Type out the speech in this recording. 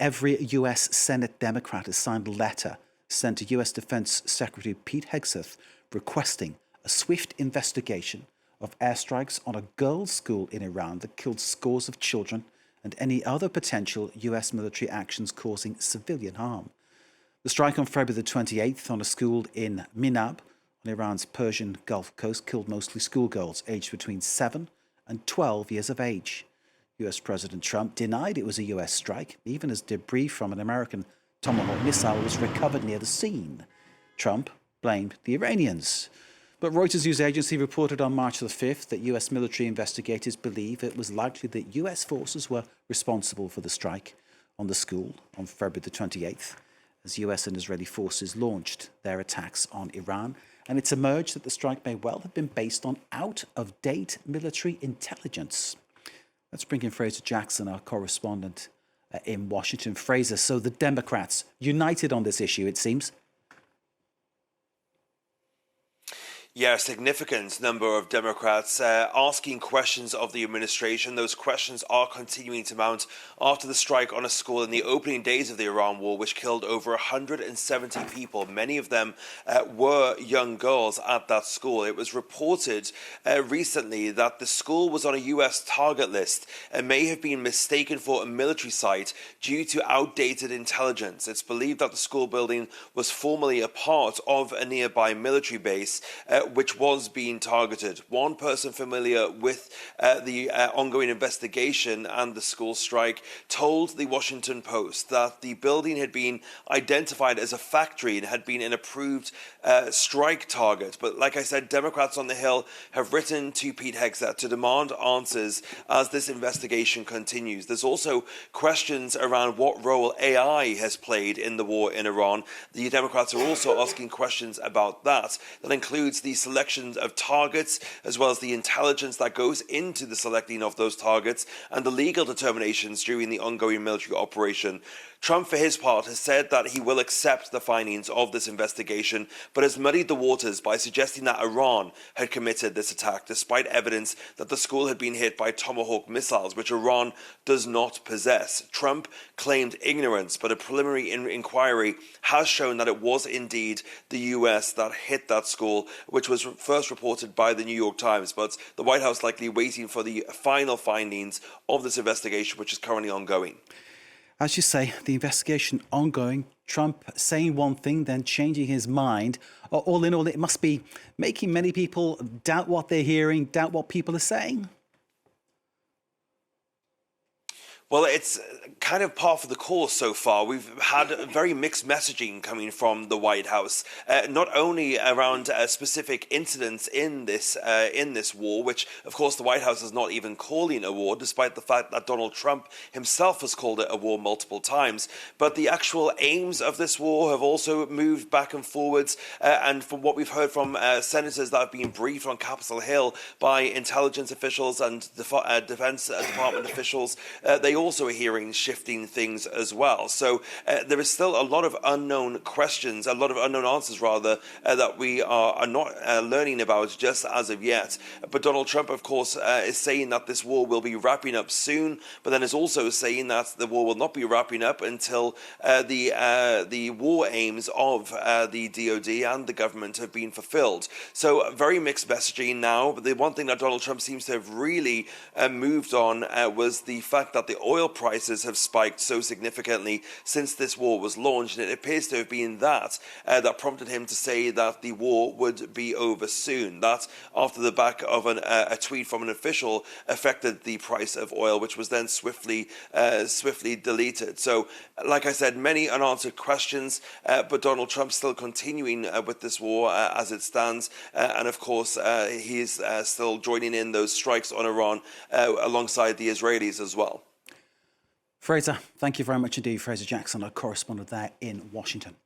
every U.S. Senate Democrat has signed a letter sent to U.S. Defense Secretary Pete Hegseth requesting a swift investigation of airstrikes on a girls' school in Iran that killed scores of children and any other potential U.S. military actions causing civilian harm. The strike on February the 28th on a school in Minab on Iran's Persian Gulf coast killed mostly schoolgirls aged between 7 and 12 years of age. U.S. President Trump denied it was a U.S. strike, even as debris from an American Tomahawk missile was recovered near the scene. Trump blamed the Iranians. But Reuters news agency reported on March the 5th that U.S. military investigators believe it was likely that U.S. forces were responsible for the strike on the school on February the 28th, as U.S. and Israeli forces launched their attacks on Iran. And it's emerged that the strike may well have been based on out-of-date military intelligence. Let's bring in Fraser Jackson, our correspondent in Washington. Fraser, so the Democrats united on this issue, it seems. Yeah, a significant number of Democrats asking questions of the administration. Those questions are continuing to mount after the strike on a school in the opening days of the Iran war, which killed over 170 people. Many of them were young girls at that school. It was reported recently that the school was on a U.S. target list and may have been mistaken for a military site due to outdated intelligence. It's believed that the school building was formerly a part of a nearby military base, which was being targeted. One person familiar with the ongoing investigation and the school strike told the Washington Post that the building had been identified as a factory and had been an approved strike target. But like I said, Democrats on the Hill have written to Pete Hegseth to demand answers as this investigation continues. There's also questions around what role AI has played in the war in Iran. The Democrats are also asking questions about that. That includes the selection of targets, as well as the intelligence that goes into the selecting of those targets and the legal determinations during the ongoing military operation. Trump, for his part, has said that he will accept the findings of this investigation, but has muddied the waters by suggesting that Iran had committed this attack, despite evidence that the school had been hit by Tomahawk missiles, which Iran does not possess. Trump claimed ignorance, but a preliminary inquiry has shown that it was indeed the U.S. that hit that school, which was first reported by the New York Times. But the White House likely waiting for the final findings of this investigation, which is currently ongoing. As you say, the investigation ongoing, Trump saying one thing, then changing his mind. All in all, it must be making many people doubt what they're hearing, doubt what people are saying. Well, it's kind of par for the course so far. We've had very mixed messaging coming from the White House, not only around specific incidents in this war, which, of course, the White House is not even calling a war, despite the fact that Donald Trump himself has called it a war multiple times. But the actual aims of this war have also moved back and forwards. And from what we've heard from senators that have been briefed on Capitol Hill by intelligence officials and Defense Department officials, they also are hearing shifting things as well. So there is still a lot of unknown questions, a lot of unknown answers rather, that we are not learning about just as of yet. But Donald Trump, of course, is saying that this war will be wrapping up soon, but then is also saying that the war will not be wrapping up until the war aims of the DOD and the government have been fulfilled. So very mixed messaging now, but the one thing that Donald Trump seems to have really moved on was the fact that the oil prices have spiked so significantly since this war was launched, and it appears to have been that prompted him to say that the war would be over soon. That, after the back of a tweet from an official, affected the price of oil, which was then swiftly deleted. So, like I said, many unanswered questions, but Donald Trump still continuing with this war as it stands, and of course he's still joining in those strikes on Iran alongside the Israelis as well. Fraser, thank you very much indeed. Fraser Jackson, our correspondent there in Washington.